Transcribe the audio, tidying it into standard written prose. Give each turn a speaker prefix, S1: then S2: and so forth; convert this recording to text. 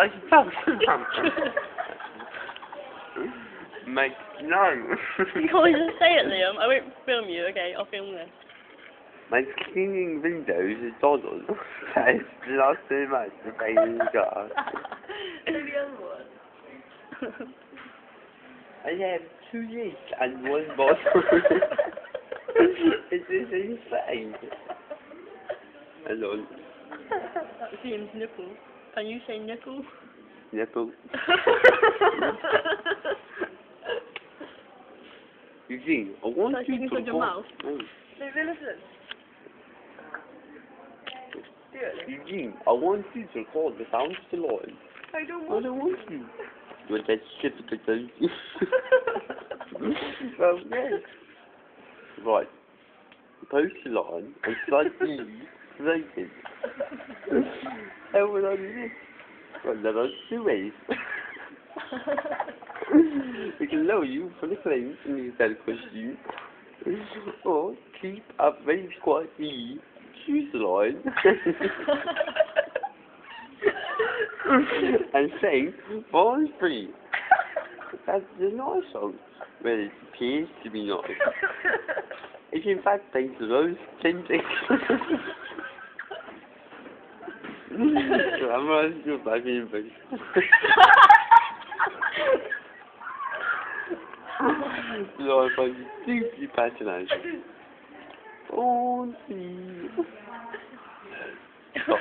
S1: like something. Mate, no.
S2: You can't just say it, Liam. I won't film you, okay? I'll film this.
S1: My cleaning windows is Donald. That is not too much to pay in the car.
S2: Do the other one.
S1: I have 2 legs and 1 bottle. It is insane. Hello.
S2: That's Liam's nipple. Can you say nipple?
S1: Nipple. Eugene, I want
S2: Like
S1: you
S2: you
S1: to
S2: inside your mouth?
S1: No.
S2: Listen. Do it.
S1: Eugene, I want you to record the sound of the line.
S2: I don't
S1: I don't want you. You want that shit to don't you? Well, yes. Right. Post the line and slightly rated. How would I do this? Well, there are 2 ways. We can lower you from the claims and use that question, or keep up very quietly, choose the line, and sing Born Free. That's the nice song, well, it appears to be nice. It's in fact thanks to those 10 things. I'm running to my baby. No, I find you deeply patronising. Oh, see. Stop.